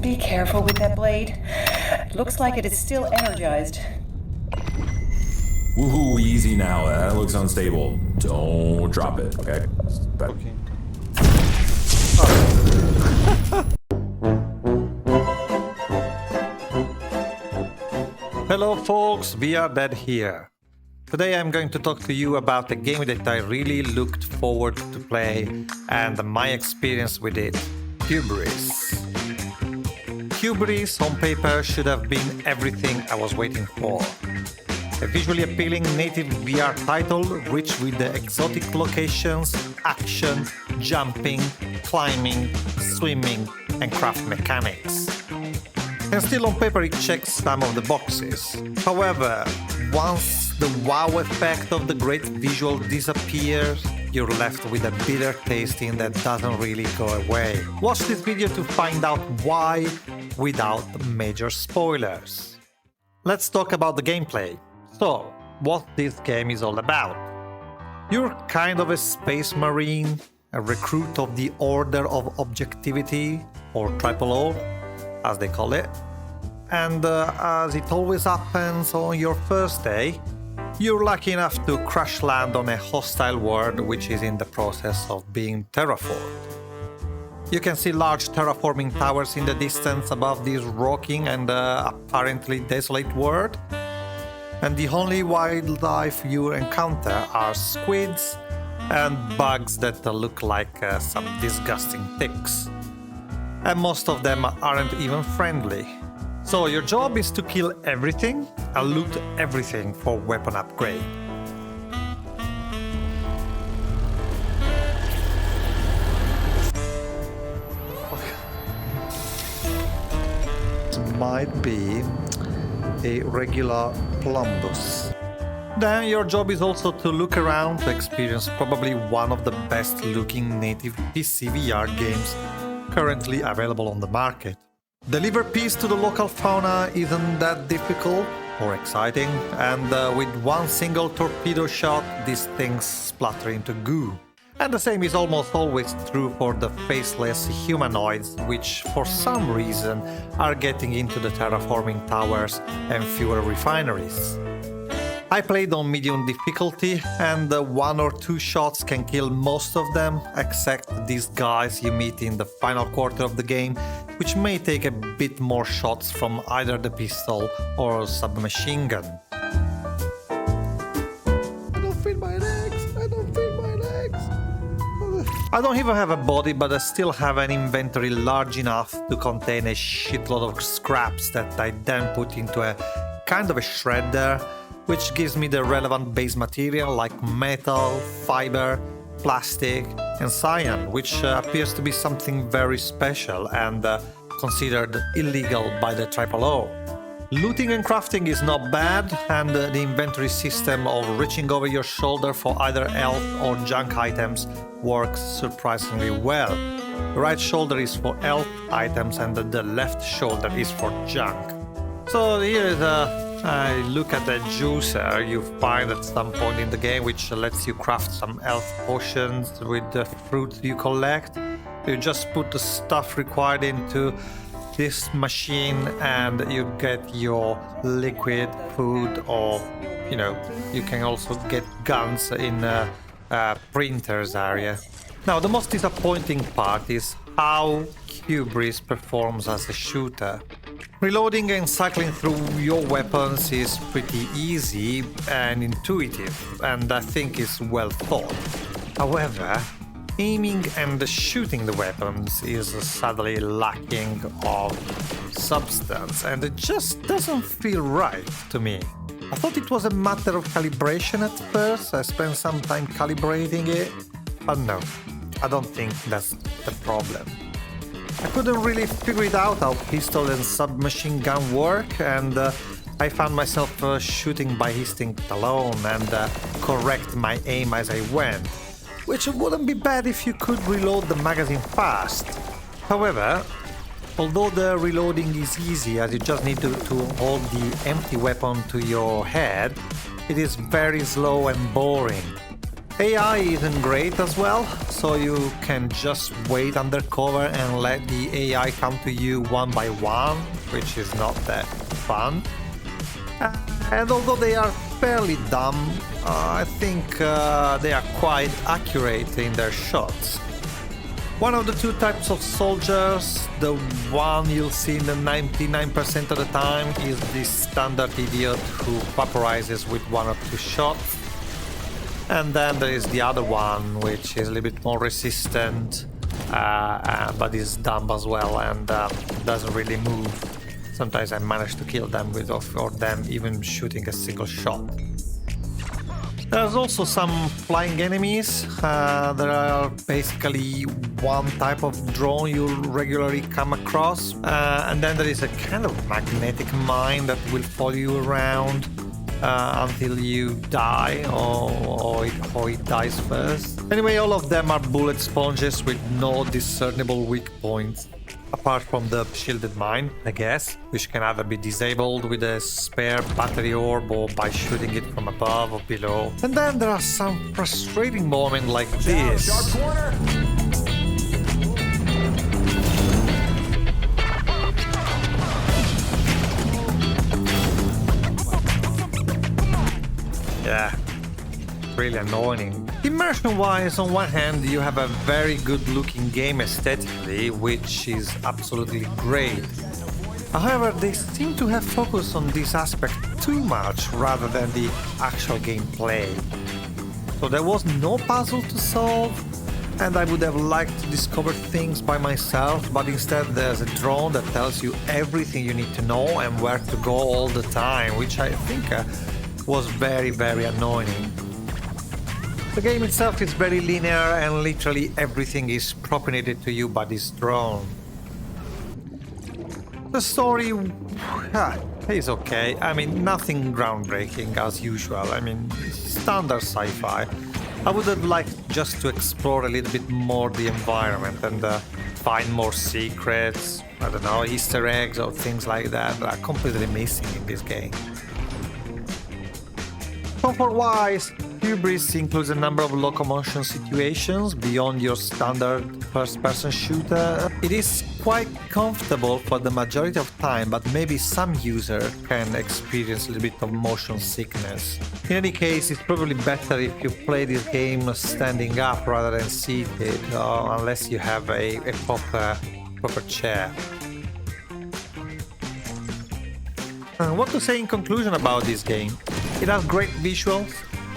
Be careful with that blade. Looks like it is still energized. Woohoo, easy now. That looks unstable. Don't drop it, okay? Okay. Hello folks, we are Dead here. Today I'm going to talk to you about a game that I really looked forward to play and my experience with it, Hubris. Hubris on paper should have been everything I was waiting for. A visually appealing native VR title rich with the exotic locations, action, jumping, climbing, swimming and craft mechanics. And still on paper it checks some of the boxes. However, once the wow effect of the great visual disappears, you're left with a bitter tasting that doesn't really go away. Watch this video to find out why without major spoilers. Let's talk about the gameplay. So, what this game is all about. You're kind of a space marine, a recruit of the Order of Objectivity, or O, as they call it. And as it always happens on your first day, you're lucky enough to crash land on a hostile world which is in the process of being terraformed. You can see large terraforming towers in the distance above this rocking and apparently desolate world. And the only wildlife you encounter are squids and bugs that look like some disgusting ticks. And most of them aren't even friendly. So your job is to kill everything and loot everything for weapon upgrade. It might be a regular plumbus. Then your job is also to look around to experience probably one of the best looking native pcvr games currently available on the market. Deliver peace to the local fauna isn't that difficult or exciting, and with one single torpedo shot these things splatter into goo. And the same is almost always true for the faceless humanoids, which for some reason are getting into the terraforming towers and fuel refineries. I played on medium difficulty, and one or two shots can kill most of them, except these guys you meet in the final quarter of the game, which may take a bit more shots from either the pistol or submachine gun. I don't even have a body, but I still have an inventory large enough to contain a shitload of scraps that I then put into a kind of a shredder, which gives me the relevant base material like metal, fiber, plastic and cyan, which appears to be something very special and considered illegal by the O. Looting and crafting is not bad, and the inventory system of reaching over your shoulder for either health or junk items works surprisingly well. The right shoulder is for health items and the left shoulder is for junk. So here is a look at the juicer you find at some point in the game, which lets you craft some health potions with the fruits you collect. You just put the stuff required into this machine and you get your liquid food, or you can also get guns in printers area. Now the most disappointing part is how Hubris performs as a shooter. Reloading and cycling through your weapons is pretty easy and intuitive, and I think is well thought. However, aiming and shooting the weapons is sadly lacking of substance, and it just doesn't feel right to me. I thought it was a matter of calibration at first. I spent some time calibrating it, but no, I don't think that's the problem. I couldn't really figure it out how pistol and submachine gun work, and I found myself shooting by instinct alone and correct my aim as I went, which wouldn't be bad if you could reload the magazine fast. However, although the reloading is easy as you just need to hold the empty weapon to your head, it is very slow and boring. AI isn't great as well, so you can just wait undercover and let the AI come to you one by one, which is not that fun. And although they are fairly dumb, I think they are quite accurate in their shots. One of the two types of soldiers, the one you'll see in the 99% of the time, is this standard idiot who vaporizes with one or two shots. And then there is the other one, which is a little bit more resistant, but is dumb as well and doesn't really move. Sometimes I manage to kill them or them even shooting a single shot. There's also some flying enemies. There are basically one type of drone you'll regularly come across. And then there is a kind of magnetic mine that will follow you around until you die or it dies first. Anyway, all of them are bullet sponges with no discernible weak points. Apart from the shielded mine, I guess, which can either be disabled with a spare battery orb or by shooting it from above or below. And then there are some frustrating moments like this. Yeah, really annoying. Immersion-wise, on one hand, you have a very good-looking game aesthetically, which is absolutely great. However, they seem to have focused on this aspect too much rather than the actual gameplay. So there was no puzzle to solve, and I would have liked to discover things by myself, but instead there's a drone that tells you everything you need to know and where to go all the time, which I think was very, very annoying. The game itself is very linear and literally everything is propinated to you by this drone. The story is okay. I mean, nothing groundbreaking as usual. I mean, standard sci-fi. I would have liked just to explore a little bit more the environment and find more secrets, I don't know, Easter eggs or things like that are completely missing in this game. Comfort-wise, Hubris includes a number of locomotion situations beyond your standard first-person shooter. It is quite comfortable for the majority of time, but maybe some user can experience a little bit of motion sickness. In any case, it's probably better if you play this game standing up rather than seated, unless you have a proper chair. What to say in conclusion about this game? It has great visuals,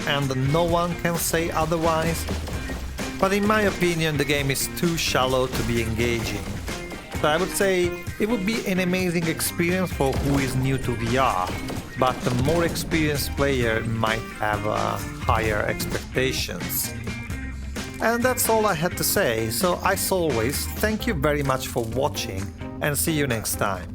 and no one can say otherwise. But in my opinion, the game is too shallow to be engaging. So I would say it would be an amazing experience for who is new to VR, but the more experienced player might have higher expectations. And that's all I had to say, so as always, thank you very much for watching, and see you next time.